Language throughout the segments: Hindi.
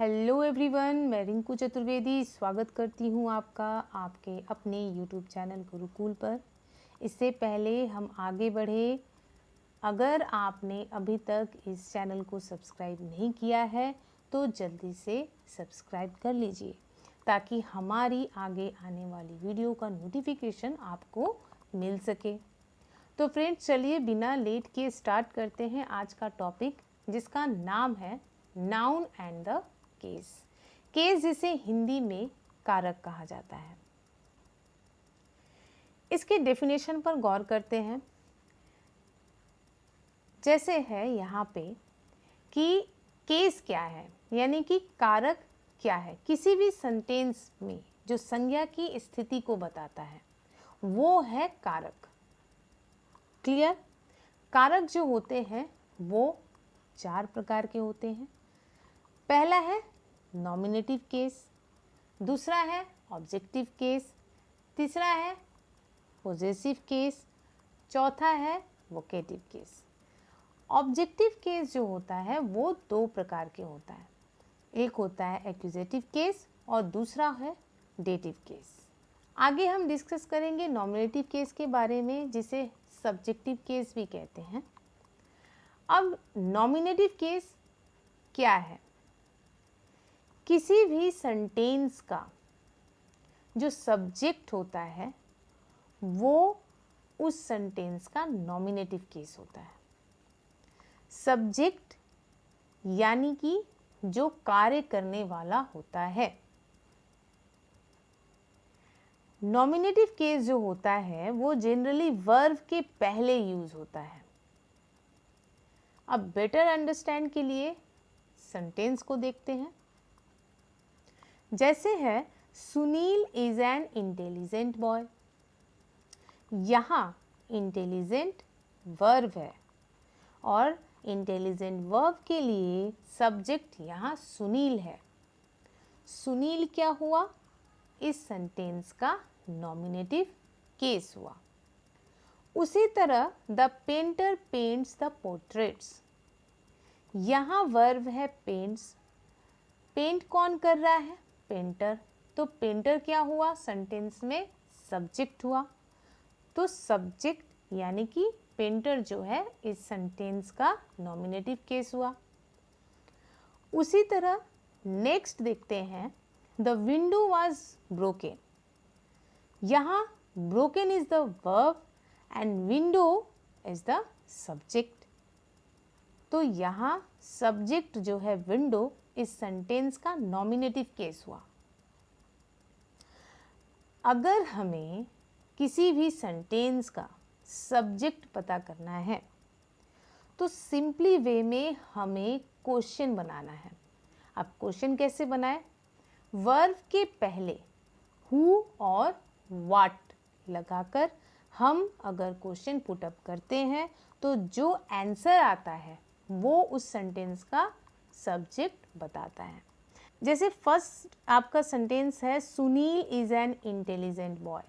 हेलो एवरीवन, मैं रिंकू चतुर्वेदी स्वागत करती हूँ आपका आपके अपने यूट्यूब चैनल गुरुकुल पर। इससे पहले हम आगे बढ़े, अगर आपने अभी तक इस चैनल को सब्सक्राइब नहीं किया है तो जल्दी से सब्सक्राइब कर लीजिए ताकि हमारी आगे आने वाली वीडियो का नोटिफिकेशन आपको मिल सके। तो फ्रेंड्स, चलिए बिना लेट के स्टार्ट करते हैं आज का टॉपिक, जिसका नाम है noun and the case. Case जिसे हिंदी में कारक कहा जाता है। इसके डेफिनेशन पर गौर करते हैं। जैसे है यहाँ पे कि केस क्या है, यानी कि कारक क्या है। किसी भी सेंटेंस में जो संज्ञा की स्थिति को बताता है वो है कारक। क्लियर? कारक जो होते हैं वो 4 प्रकार के होते हैं। पहला है नॉमिनेटिव केस, दूसरा है ऑब्जेक्टिव केस, तीसरा है पोजेसिव केस, चौथा है वोकेटिव केस। ऑब्जेक्टिव केस जो होता है वो 2 प्रकार के होता है। एक होता है एक्यूजेटिव केस और दूसरा है डेटिव केस। आगे हम डिस्कस करेंगे नॉमिनेटिव केस के बारे में, जिसे सब्जेक्टिव केस भी कहते हैं। अब नॉमिनेटिव केस क्या है? किसी भी सेंटेंस का जो सब्जेक्ट होता है वो उस सेंटेंस का नॉमिनेटिव केस होता है। सब्जेक्ट यानी कि जो कार्य करने वाला होता है। नॉमिनेटिव केस जो होता है वो जनरली वर्ब के पहले यूज होता है। अब बेटर अंडरस्टैंड के लिए सेंटेंस को देखते हैं। जैसे है Sunil is an intelligent boy. यहाँ इंटेलिजेंट वर्ब है और इंटेलिजेंट वर्ब के लिए सब्जेक्ट यहाँ सुनील है। सुनील क्या हुआ? इस सेंटेंस का नॉमिनेटिव केस हुआ। उसी तरह the painter paints the portraits. यहाँ वर्ब है पेंट्स। पेंट कौन कर रहा है? पेंटर। तो पेंटर क्या हुआ? सेंटेंस में सब्जेक्ट हुआ। तो सब्जेक्ट यानी कि पेंटर जो है इस सेंटेंस का नॉमिनेटिव केस हुआ। उसी तरह नेक्स्ट देखते हैं द विंडो वाज ब्रोकन। यहाँ broken is the verb and window is the subject. तो यहाँ सब्जेक्ट जो है विंडो इस सेंटेंस का नॉमिनेटिव केस हुआ। अगर हमें किसी भी सेंटेंस का सब्जेक्ट पता करना है तो सिंपली वे में हमें क्वेश्चन बनाना है। अब क्वेश्चन कैसे बनाएं? वर्ब के पहले हु और व्हाट लगाकर हम अगर क्वेश्चन पुट अप करते हैं तो जो आंसर आता है वो उस सेंटेंस का सब्जेक्ट बताता है। जैसे फर्स्ट आपका सेंटेंस है Sunil is an intelligent boy.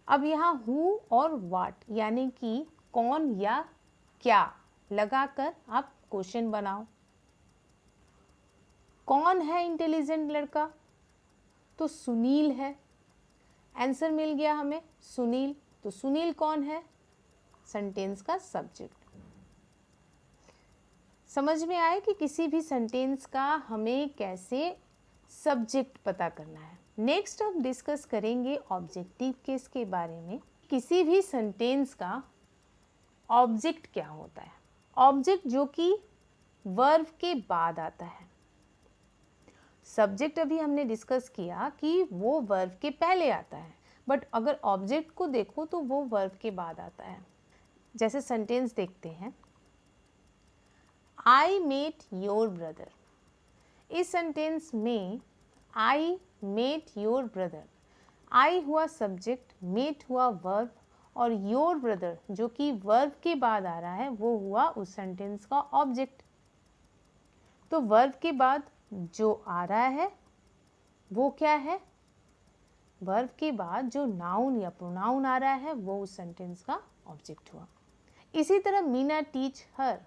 अब यहाँ हु और व्हाट यानी कि कौन या क्या लगाकर आप क्वेश्चन बनाओ। कौन है इंटेलिजेंट लड़का? तो सुनील है। आंसर मिल गया हमें सुनील। तो सुनील कौन है? सेंटेंस का सब्जेक्ट। समझ में आए कि किसी भी सेंटेंस का हमें कैसे सब्जेक्ट पता करना है। नेक्स्ट अब डिस्कस करेंगे ऑब्जेक्टिव केस के बारे में। किसी भी सेंटेंस का ऑब्जेक्ट क्या होता है? ऑब्जेक्ट जो कि वर्ब के बाद आता है। सब्जेक्ट अभी हमने डिस्कस किया कि वो वर्ब के पहले आता है, बट अगर ऑब्जेक्ट को देखो तो वो वर्ब के बाद आता है। जैसे सेंटेंस देखते हैं आई मेट योर ब्रदर। इस सेंटेंस में आई मेट योर ब्रदर, आई हुआ सब्जेक्ट, मेट हुआ वर्ब और योर ब्रदर जो कि वर्ब के बाद आ रहा है वो हुआ उस सेंटेंस का ऑब्जेक्ट। तो वर्ब के बाद जो आ रहा है वो क्या है? वर्ब के बाद जो नाउन या प्रोनाउन आ रहा है वो उस सेंटेंस का ऑब्जेक्ट हुआ। इसी तरह Meena teach her.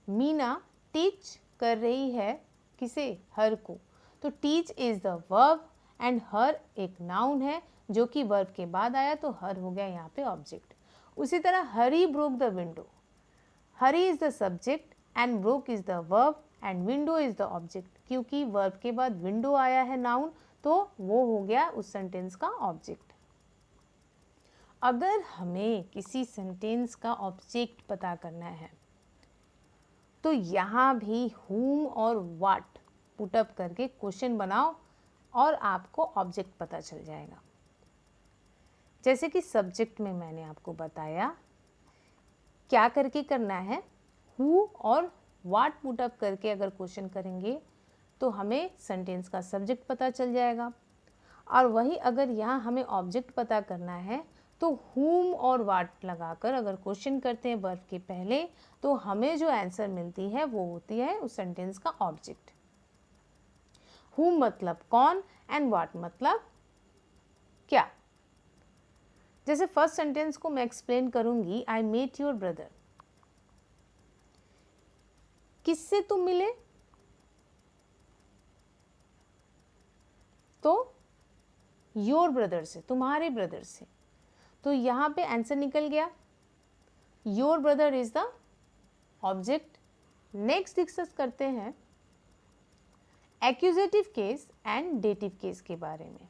Meena teach कर रही है किसे, हर को। तो teach is the verb and her एक नाउन है जो कि वर्ब के बाद आया, तो हर हो गया यहाँ पे ऑब्जेक्ट। उसी तरह Hari broke the window, Hari is the subject and broke is the verb and window is the object. क्योंकि वर्ब के बाद विंडो आया है नाउन, तो वो हो गया उस सेंटेंस का ऑब्जेक्ट। अगर हमें किसी सेंटेंस का ऑब्जेक्ट पता करना है तो यहाँ भी whom और what पुटअप करके क्वेश्चन बनाओ और आपको ऑब्जेक्ट पता चल जाएगा। जैसे कि सब्जेक्ट में मैंने आपको बताया क्या करके करना है, who और what पुटअप करके अगर क्वेश्चन करेंगे तो हमें सेंटेंस का सब्जेक्ट पता चल जाएगा। और वही अगर यहाँ हमें ऑब्जेक्ट पता करना है तो whom और what लगाकर अगर क्वेश्चन करते हैं वर्ब के पहले, तो हमें जो आंसर मिलती है वो होती है उस सेंटेंस का ऑब्जेक्ट। whom मतलब कौन एंड what मतलब क्या। जैसे फर्स्ट सेंटेंस को मैं एक्सप्लेन करूंगी, आई मेट योर ब्रदर। किससे तुम मिले, तो योर ब्रदर से, तुम्हारे ब्रदर से। तो यहाँ पे आंसर निकल गया, your brother is the object. Next discuss करते हैं accusative case and dative case के बारे में।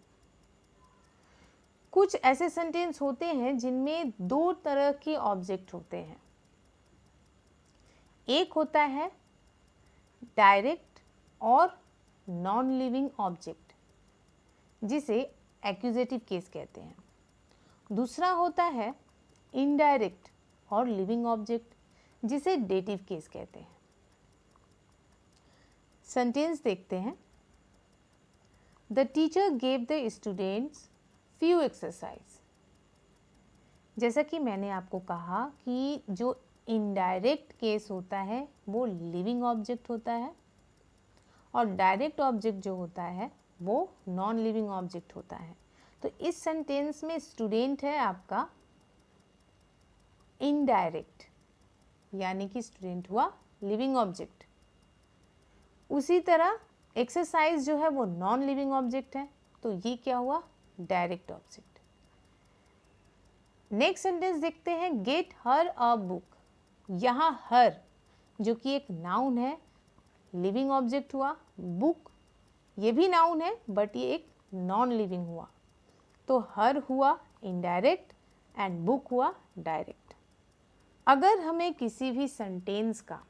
कुछ ऐसे सेंटेंस होते हैं जिनमें दो तरह के ऑब्जेक्ट होते हैं। एक होता है डायरेक्ट और नॉन लिविंग ऑब्जेक्ट, जिसे एक्यूजेटिव केस कहते हैं। दूसरा होता है इनडायरेक्ट और लिविंग ऑब्जेक्ट, जिसे डेटिव केस कहते हैं। सेंटेंस देखते हैं। The teacher gave the students few exercise. जैसा कि मैंने आपको कहा कि जो इनडायरेक्ट केस होता है वो लिविंग ऑब्जेक्ट होता है और डायरेक्ट ऑब्जेक्ट जो होता है वो नॉन लिविंग ऑब्जेक्ट होता है। तो इस सेंटेंस में स्टूडेंट है आपका इनडायरेक्ट, यानी कि स्टूडेंट हुआ लिविंग ऑब्जेक्ट। उसी तरह एक्सरसाइज जो है वो नॉन लिविंग ऑब्जेक्ट है, तो ये क्या हुआ, डायरेक्ट ऑब्जेक्ट। नेक्स्ट सेंटेंस देखते हैं, गेट हर अ बुक। यहाँ हर जो कि एक नाउन है, लिविंग ऑब्जेक्ट हुआ। बुक ये भी नाउन है बट ये एक नॉन लिविंग हुआ, तो हर हुआ इनडायरेक्ट एंड बुक हुआ डायरेक्ट। अगर हमें किसी भी सेंटेंस का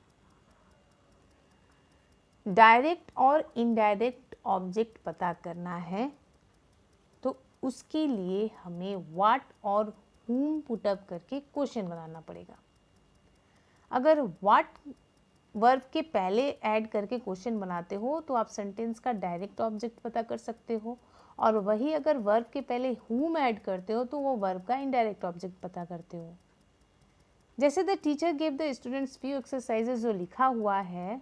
डायरेक्ट और इनडायरेक्ट ऑब्जेक्ट पता करना है तो उसके लिए हमें व्हाट और whom पुटअप करके क्वेश्चन बनाना पड़ेगा। अगर व्हाट वर्ब के पहले ऐड करके क्वेश्चन बनाते हो तो आप सेंटेंस का डायरेक्ट ऑब्जेक्ट पता कर सकते हो, और वही अगर वर्ब के पहले whom ऐड करते हो तो वो वर्ब का इनडायरेक्ट ऑब्जेक्ट पता करते हो। जैसे the teacher give the students few exercises जो लिखा हुआ है,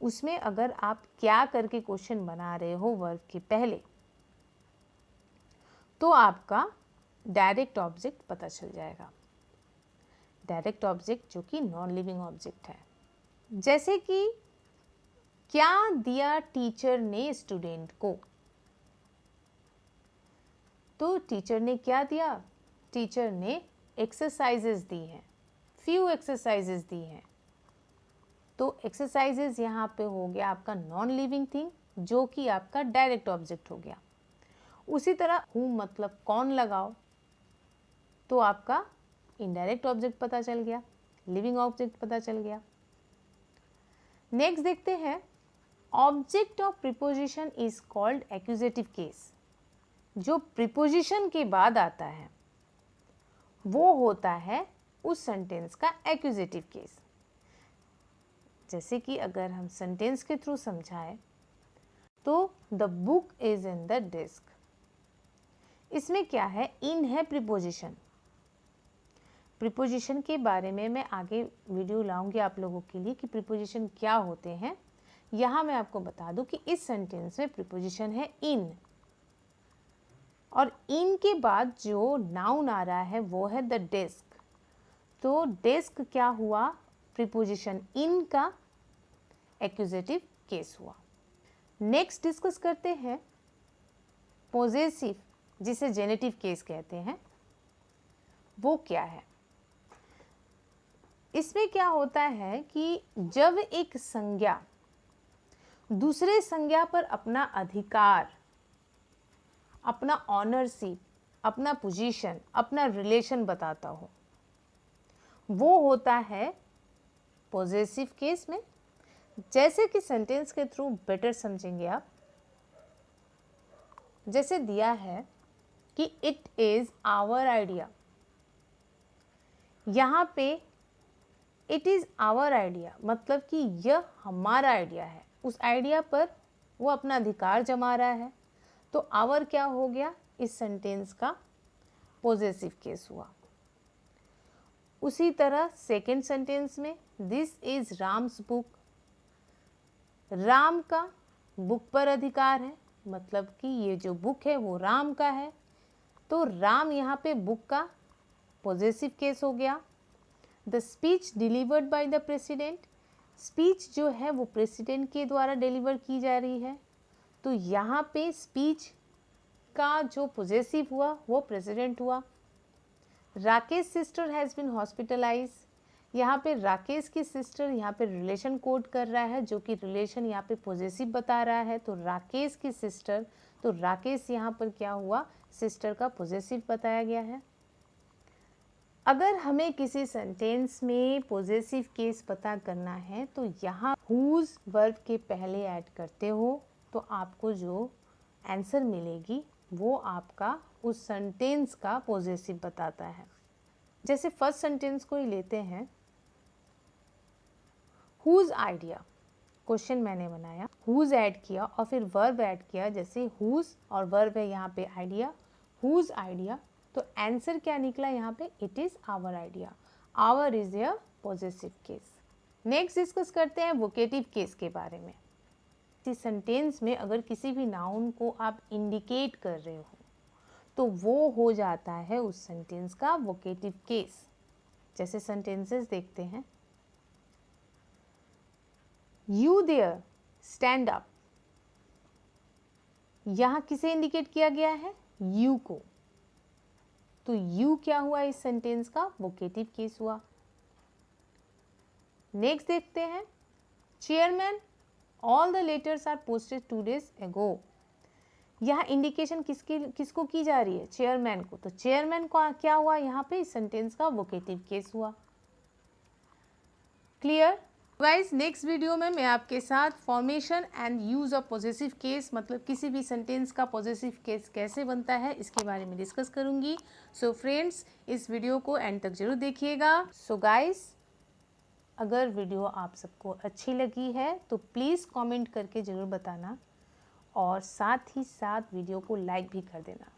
उसमें अगर आप क्या करके क्वेश्चन बना रहे हो वर्ब के पहले, तो आपका डायरेक्ट ऑब्जेक्ट पता चल जाएगा। डायरेक्ट ऑब्जेक्ट जो कि नॉन लिविंग ऑब्जेक्ट है। जैसे कि क्या दिया टीचर ने स्टूडेंट को, तो टीचर ने क्या दिया, टीचर ने एक्सरसाइजेस दी हैं, फ्यू एक्सरसाइजेस दी हैं। तो एक्सरसाइजेस यहाँ पे हो गया आपका नॉन लिविंग थिंग जो कि आपका डायरेक्ट ऑब्जेक्ट हो गया। उसी तरह whom मतलब कौन लगाओ तो आपका इनडायरेक्ट ऑब्जेक्ट पता चल गया, लिविंग ऑब्जेक्ट पता चल गया। नेक्स्ट देखते हैं, object of preposition is called accusative case. जो प्रीपोजिशन के बाद आता है वो होता है उस सेंटेंस का एक्यूजेटिव केस। जैसे कि अगर हम सेंटेंस के थ्रू समझाएं तो the book is in the desk. इसमें क्या है, इन है प्रीपोजिशन। प्रीपोजिशन के बारे में मैं आगे वीडियो लाऊंगी आप लोगों के लिए कि प्रीपोजिशन क्या होते हैं। यहाँ मैं आपको बता दूं कि इस सेंटेंस में प्रीपोजिशन है इन, और इन के बाद जो नाउन आ रहा है वो है द डेस्क। तो डेस्क क्या हुआ, प्रीपोजिशन इन का, एक्यूजेटिव केस हुआ। नेक्स्ट डिस्कस करते हैं पॉजेसिव, जिसे जेनेटिव केस कहते हैं, वो क्या है। इसमें क्या होता है कि जब एक संज्ञा दूसरे संज्ञा पर अपना अधिकार, अपना ऑनरशिप, अपना पोजीशन, अपना रिलेशन बताता हो, वो होता है पॉजेसिव केस में। जैसे कि सेंटेंस के थ्रू बेटर समझेंगे आप। जैसे दिया है कि इट इज आवर आइडिया, यहाँ पे इट इज आवर आइडिया मतलब कि यह हमारा आइडिया है। उस आइडिया पर वो अपना अधिकार जमा रहा है, तो आवर क्या हो गया, इस सेंटेंस का पॉजेसिव केस हुआ। उसी तरह सेकेंड सेंटेंस में this is Ram's book, Ram का बुक पर अधिकार है, मतलब कि ये जो बुक है वो राम का है, तो राम यहाँ पे बुक का पॉजेसिव केस हो गया। The speech delivered by the president, speech जो है वो प्रेसिडेंट के द्वारा डिलीवर की जा रही है, तो यहाँ पे स्पीच का जो पॉजेसिव हुआ वो प्रेसिडेंट हुआ। Rakesh sister has been hospitalise, यहाँ पे राकेश की सिस्टर यहाँ पे रिलेशन कोड कर रहा है, जो कि रिलेशन यहाँ पे पॉजेसिव बता रहा है, तो राकेश की सिस्टर, तो राकेश यहाँ पर क्या हुआ, सिस्टर का पॉजेसिव बताया गया है। अगर हमें किसी सेंटेंस में पॉजेसिव केस पता करना है तो यहाँ हुज वर्ब के पहले ऐड करते हो तो आपको जो आंसर मिलेगी वो आपका उस सेंटेंस का पॉजेसिव बताता है। जैसे फर्स्ट सेंटेंस को ही लेते हैं, हुज आइडिया, क्वेश्चन मैंने बनाया, हुज ऐड किया और फिर वर्ब ऐड किया, जैसे हुज और वर्ब है यहाँ पे आइडिया, हुज आइडिया, तो आंसर क्या निकला यहाँ पे, it is our idea, our is a possessive case. Next discuss करते हैं वोकेटिव केस के बारे में। इस सेंटेंस में अगर किसी भी नाउन को आप इंडिकेट कर रहे हो तो वो हो जाता है उस सेंटेंस का वोकेटिव केस। जैसे सेंटेंसेस देखते हैं, यू देयर स्टैंड अप, यहां किसे इंडिकेट किया गया है, यू को, तो यू क्या हुआ इस सेंटेंस का वोकेटिव केस हुआ। नेक्स्ट देखते हैं, chairman all the letters are posted 2 days ago, यहाँ इंडिकेशन किसको की जा रही है, चेयरमैन को, तो चेयरमैन को क्या हुआ यहाँ पे, इस सेंटेंस का वोकेटिव केस हुआ। क्लियर गाइस, नेक्स्ट वीडियो में मैं आपके साथ formation and use of possessive case, मतलब किसी भी सेंटेंस का पॉजेसिव केस कैसे बनता है, इसके बारे में डिस्कस करूंगी। सो फ्रेंड्स, इस वीडियो को एंड तक जरूर देखिएगा। सो गाइस, अगर वीडियो आप सबको अच्छी लगी है तो प्लीज़ कमेंट करके ज़रूर बताना और साथ ही साथ वीडियो को लाइक भी कर देना।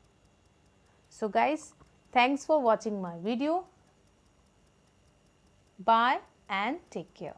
So guys, thanks for watching my video, bye and take care.